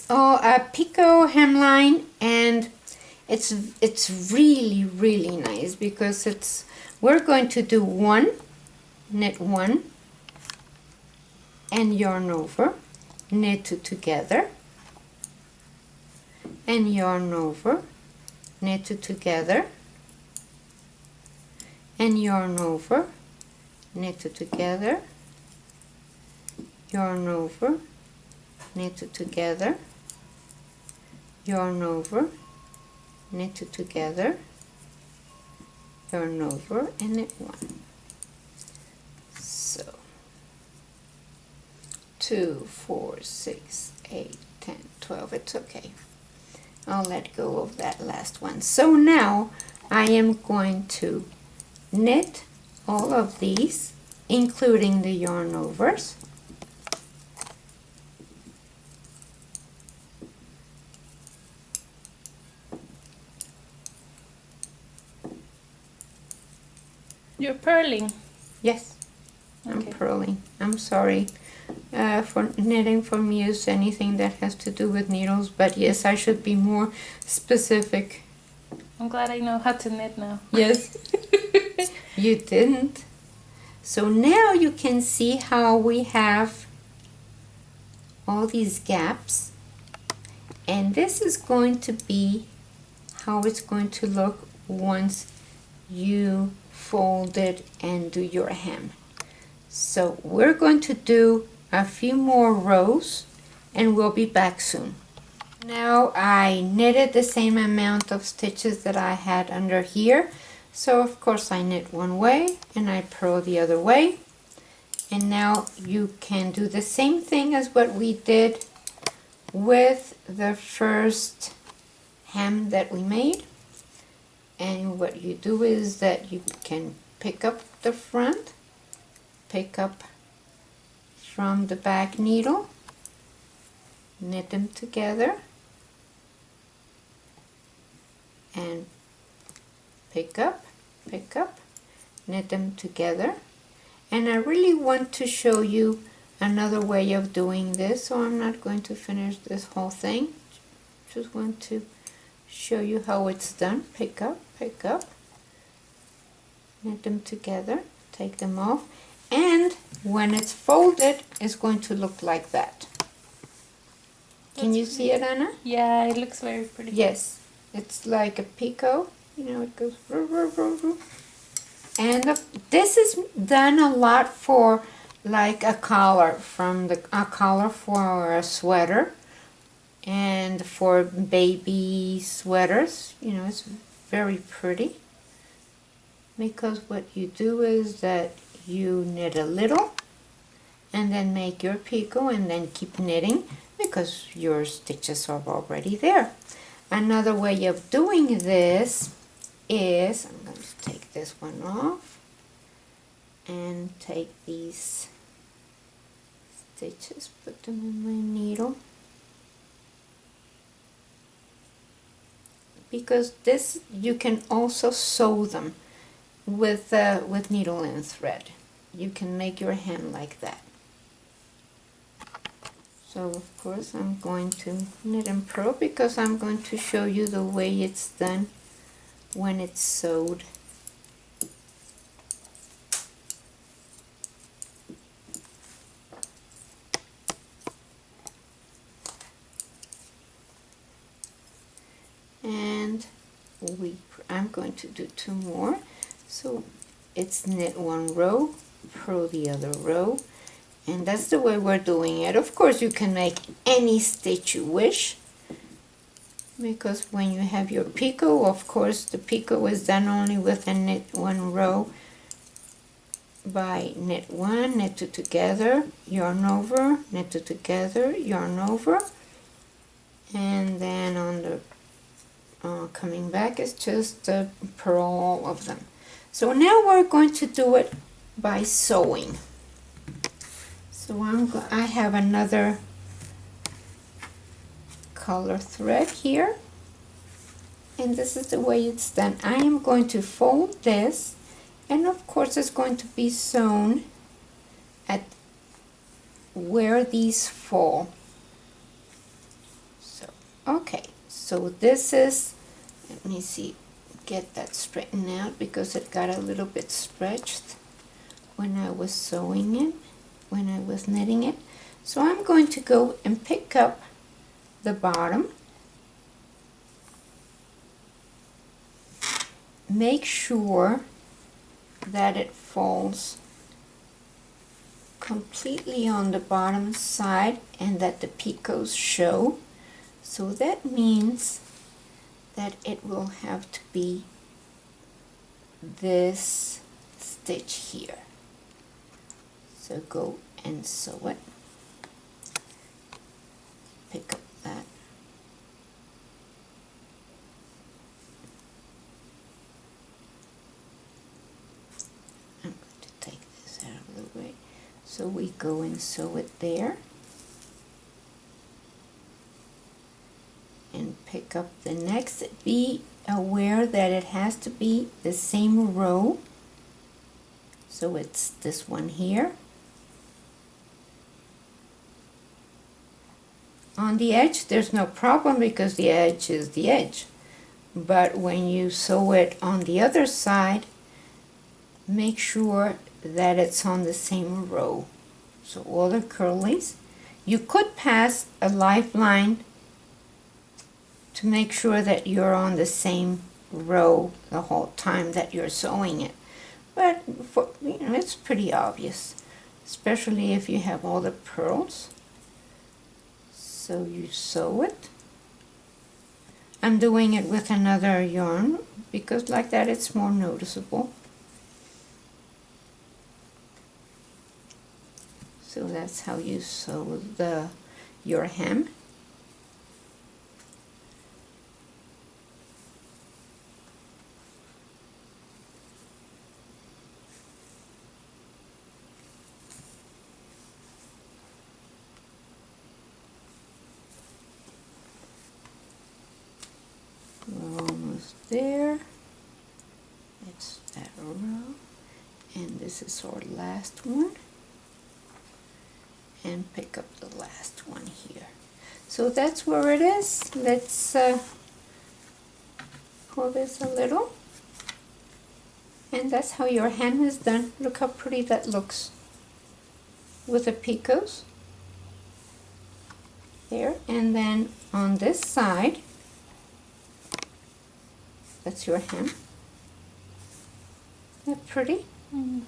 It's all a Picot hemline, and it's really nice because we're going to do one, knit one, and yarn over, knit two together, and yarn over, knit two together, and yarn over, knit two together, yarn over, knit two together, yarn over, knit two together, yarn over, and knit one. So 2, 4, 6, 8, 10, 12. It's okay. I'll let go of that last one. So now I am going to knit all of these, including the yarn overs. You're purling? Yes, Okay. I'm purling. I'm sorry for knitting from use anything that has to do with needles, but yes, I should be more specific. I'm glad I know how to knit now. Yes, you didn't. So now you can see how we have all these gaps, and this is going to be how it's going to look once you fold it and do your hem. So we're going to do a few more rows and we'll be back soon. Now I knitted the same amount of stitches that I had under here, so of course I knit one way and I purl the other way, and now you can do the same thing as what we did with the first hem that we made. And what you do is that you can pick up the front, pick up from the back needle, knit them together, and pick up, knit them together. And I really want to show you another way of doing this, so I'm not going to finish this whole thing. Just want to show you how it's done. Pick up, knit them together, take them off, and when it's folded, it's going to look like that. Can you see it, Anna? Yeah, it looks very pretty. Yes, it's like a Picot. You know, it goes. And this is done a lot for like a collar, a collar for a sweater, and for baby sweaters. You know, it's very pretty because what you do is that you knit a little and then make your picot and then keep knitting because your stitches are already there. Another way of doing this is, I'm going to take this one off and take these stitches, put them in my needle, because this you can also sew them with needle and thread. You can make your hem like that. So of course I'm going to knit and purl because I'm going to show you the way it's done when it's sewed. And I'm going to do 2 more. So it's knit one row, purl the other row, and that's the way we're doing it. Of course you can make any stitch you wish, because when you have your picot, of course the picot is done only with a knit one row by knit one, knit two together, yarn over, knit two together, yarn over, and then on the coming back is just purl all of them. So now we're going to do it by sewing. So I have another color thread here, and this is the way it's done. I am going to fold this, and of course it's going to be sewn at where these fall. Okay, so this is, let me see, get that straightened out because it got a little bit stretched when I was sewing it, when I was knitting it. So I'm going to go and pick up the bottom. Make sure that it falls completely on the bottom side and that the picots show. So that means that it will have to be this stitch here. So go and sew it. Pick up that. I'm going to take this out of the way. So we go and sew it there. And pick up the next. Be aware that it has to be the same row. So it's this one here. On the edge, there's no problem because the edge is the edge. But when you sew it on the other side, make sure that it's on the same row. So all the curlies. You could pass a lifeline to make sure that you're on the same row the whole time that you're sewing it. But for, it's pretty obvious, especially if you have all the pearls. So you sew it. I'm doing it with another yarn because like that it's more noticeable. So that's how you sew your hem. We're almost there. It's that row, and this is our last one. And pick up the last one here. So that's where it is. Let's pull this a little. And that's how your hem is done. Look how pretty that looks with the picots. There, and then on this side, that's your hem. Isn't that pretty? Mm.